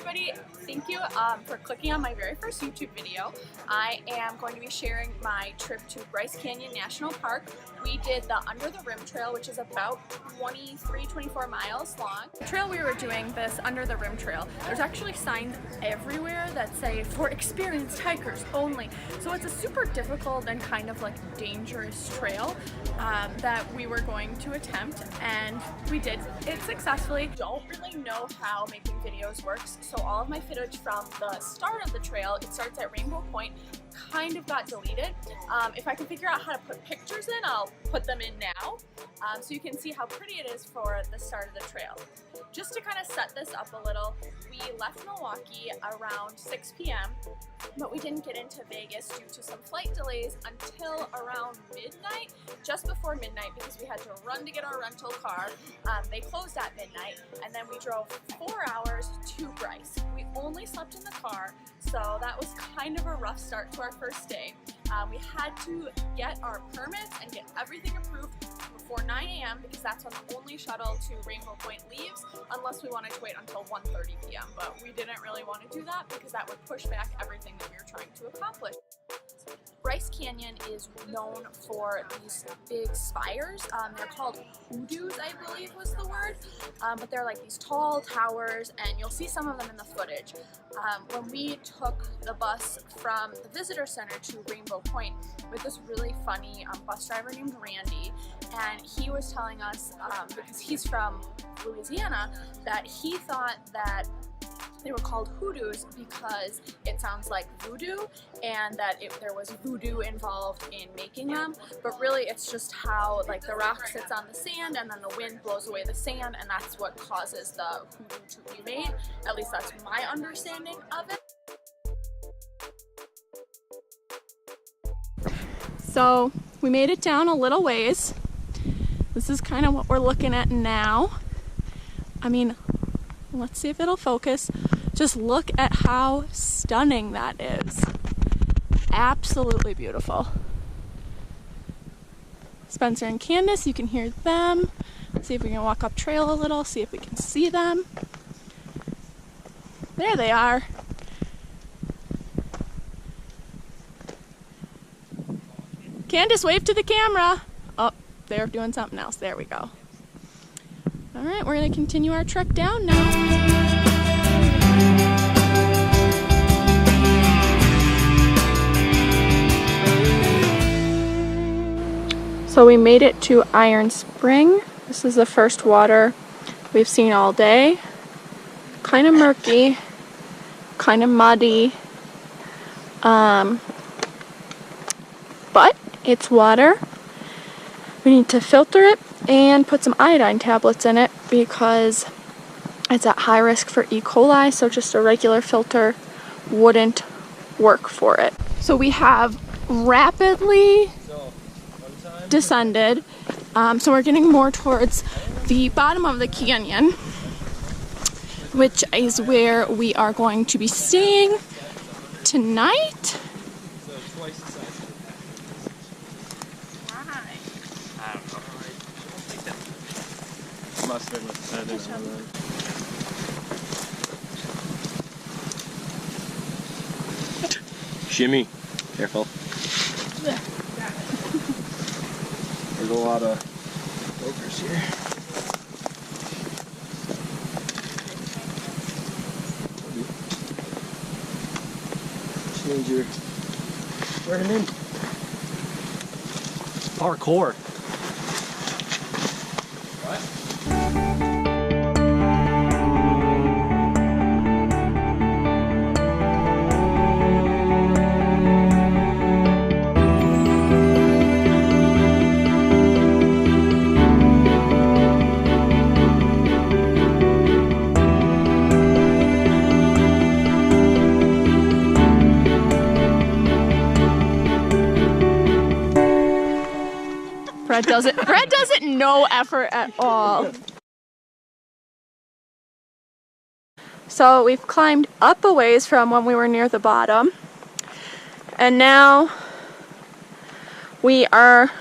everybody, thank you for clicking on my very first YouTube video. I am going to be sharing my trip to Bryce Canyon National Park. We did the Under the Rim Trail, which is about 24 miles long. The trail we were doing, this Under the Rim Trail, there's actually signs everywhere that say for experienced hikers only. So it's a super difficult and kind of like dangerous trail that we were going to attempt, and we did it successfully. Don't really know how making videos works, so all of my footage from the start of the trail, it starts at Rainbow Point, kind of got deleted. If I can figure out how to put pictures in, I'll put them in now, so you can see how pretty it is for the start of the trail. Just to kind of set this up a little, we left Milwaukee around 6 p.m., but we didn't get into Vegas due to some flight delays until around midnight, just before midnight, because we had to run to get our rental car. They closed at midnight, and then we drove 4 hours to Bryce. We only slept in the car, so that was kind of a rough start to our first day. We had to get our permits and get everything approved before 9 a.m. because that's when the only shuttle to Rainbow Point leaves, unless we wanted to wait until 1:30 p.m. But we didn't really want to do that because that would push back everything that we were trying to accomplish. Bryce Canyon is known for these big spires. They're called hoodoos, I believe was the word, but they're like these tall towers, and you'll see some of them in the footage. When we took the bus from the visitor center to Rainbow Point with this really funny bus driver named Randy, and he was telling us, because he's from Louisiana, that he thought that they were called hoodoos because it sounds like voodoo, and that there was voodoo involved in making them, but really it's just how like the rock sits on the sand and then the wind blows away the sand, and that's what causes the hoodoo to be made. At least that's my understanding of it. So we made it down a little ways. This is kind of what we're looking at now. I mean, let's see if it'll focus. Just look at how stunning that is. Absolutely beautiful. Spencer and Candace, you can hear them. See if we can walk up trail a little, see if we can see them. There they are. Candace, wave to the camera. Oh, they're doing something else. There we go. All right, we're going to continue our trek down now. So we made it to Iron Spring. This is the first water we've seen all day. Kind of murky, kind of muddy, but it's water. We need to filter it and put some iodine tablets in it because it's at high risk for E. coli, so just a regular filter wouldn't work for it. So we have rapidly descended, so we're getting more towards the bottom of the canyon, which is where we are going to be staying tonight. Shimmy. Careful. There's a lot of ogres here. Which means you're burning in. Parkour. What? Brett does it no effort at all. So we've climbed up a ways from when we were near the bottom, and now we are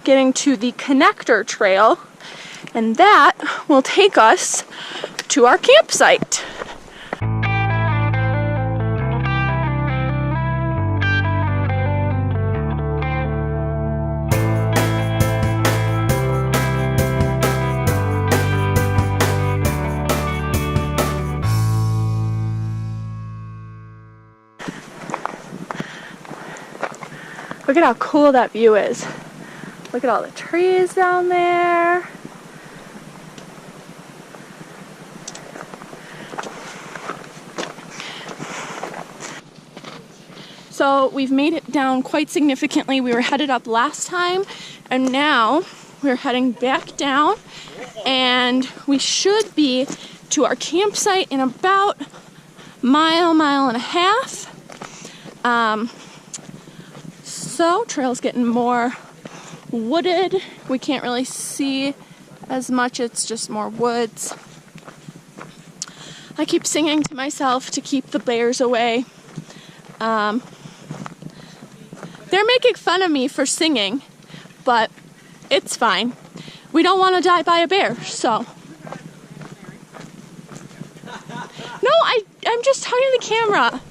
getting to the connector trail, and that will take us to our campsite. Look at how cool that view is. Look at all the trees down there. So we've made it down quite significantly. We were headed up last time, and now we're heading back down, and we should be to our campsite in about mile and a half. So trail's getting more wooded. We can't really see as much, it's just more woods. I keep singing to myself to keep the bears away. They're making fun of me for singing, but it's fine. We don't want to die by a bear, so. No, I'm just talking to the camera.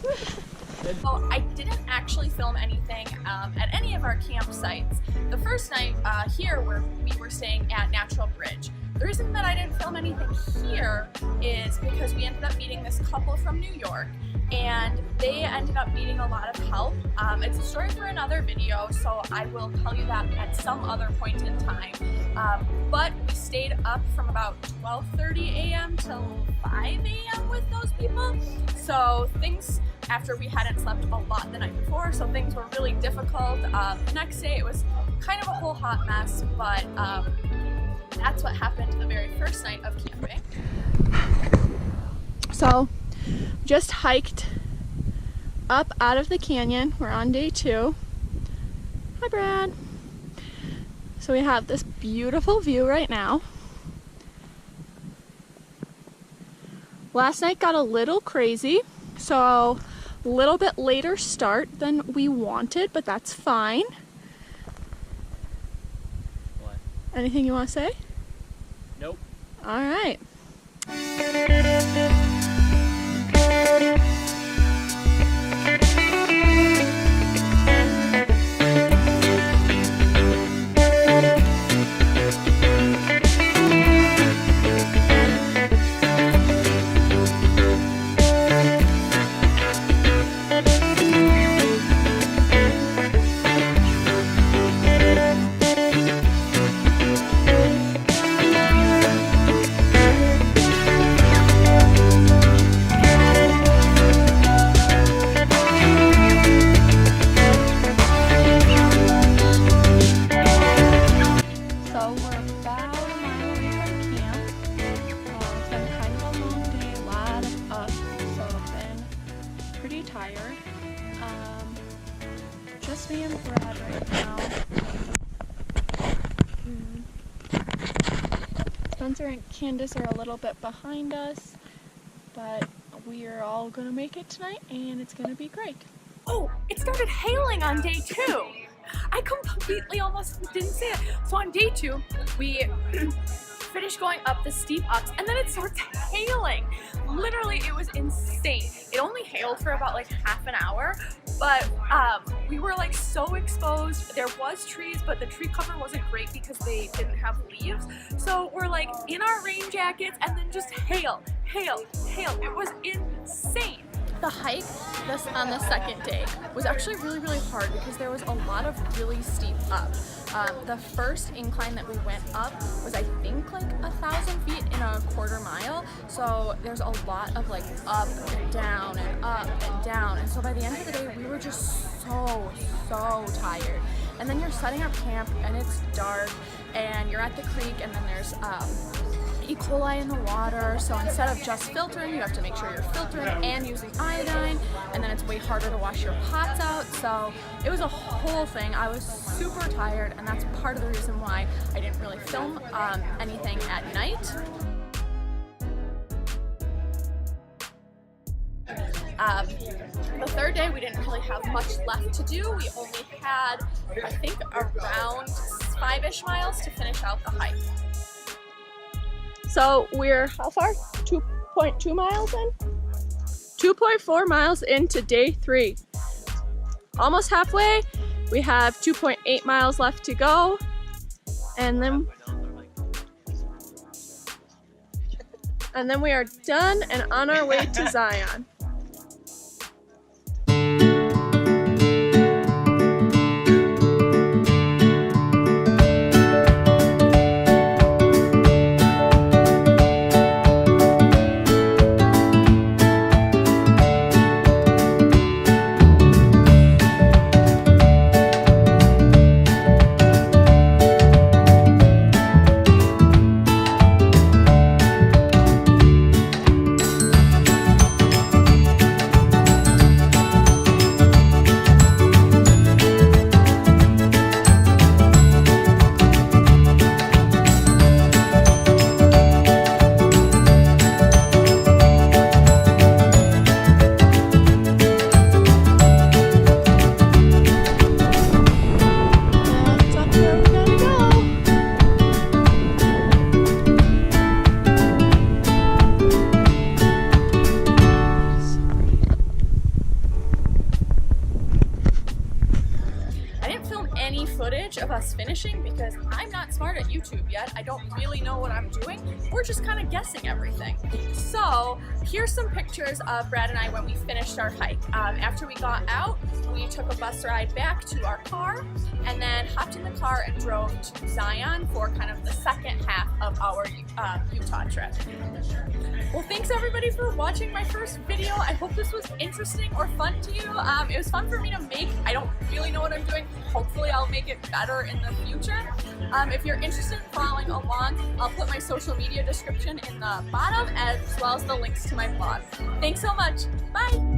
Well, I didn't actually film anything at any of our campsites. The first night here where we were staying at Natural Bridge. The reason that I didn't film anything here is because we ended up meeting this couple from New York, and they ended up needing a lot of help. It's a story for another video, so I will tell you that at some other point in time. But we stayed up from about 12:30 a.m. till 5 a.m. with those people. So things, after we hadn't slept a lot the night before, so things were really difficult. The next day it was kind of a whole hot mess, but that's what happened the very first night of camping. So just hiked up out of the canyon. We're on day 2. Hi, Brad. So we have this beautiful view right now. Last night got a little crazy, so a little bit later start than we wanted, but that's fine. What? Anything you want to say? Nope. All right. Tired. Just me and Brad right now. Spencer and Candace are a little bit behind us, but we are all gonna make it tonight, and it's gonna be great. Oh, it started hailing on day 2. I completely almost didn't say it. So on day 2, we finished going up the steep ups, and then it starts hailing. Literally, it was insane. It only hailed for about like half an hour, but we were like so exposed. There was trees, but the tree cover wasn't great because they didn't have leaves. So we're like in our rain jackets, and then just hail. It was insane. The hike on the second day was actually really hard because there was a lot of really steep up. The first incline that we went up was, I think, like 1,000 feet in a quarter mile. So there's a lot of like up and down and up and down. And so by the end of the day, we were just so tired. And then you're setting up camp and it's dark and you're at the creek, and then there's E. coli in the water, so instead of just filtering, you have to make sure you're filtering and using iodine, and then it's way harder to wash your pots out, so it was a whole thing. I was super tired, and that's part of the reason why I didn't really film anything at night. The third day, we didn't really have much left to do. We only had, I think, around 5-ish miles to finish out the hike. So we're how far? 2.2 miles in? 2.4 miles into day 3. Almost halfway. We have 2.8 miles left to go. And then we are done and on our way to Zion. finishing because I'm not smart at YouTube yet. I don't really know what I'm doing. We're just kind of guessing everything. So here's some pictures of Brad and I when we finished our hike. After we got out, we took a bus ride back to our car and then hopped in the car and drove to Zion for kind of the second half of our Utah trip. Well, thanks everybody for watching my first video. I hope this was interesting or fun to you. It was fun for me to make. I don't really know what I'm doing. Hopefully I'll make it better in the future. If you're interested in following along, I'll put my social media description in the bottom as well as the links to my blog. Thanks so much. Bye!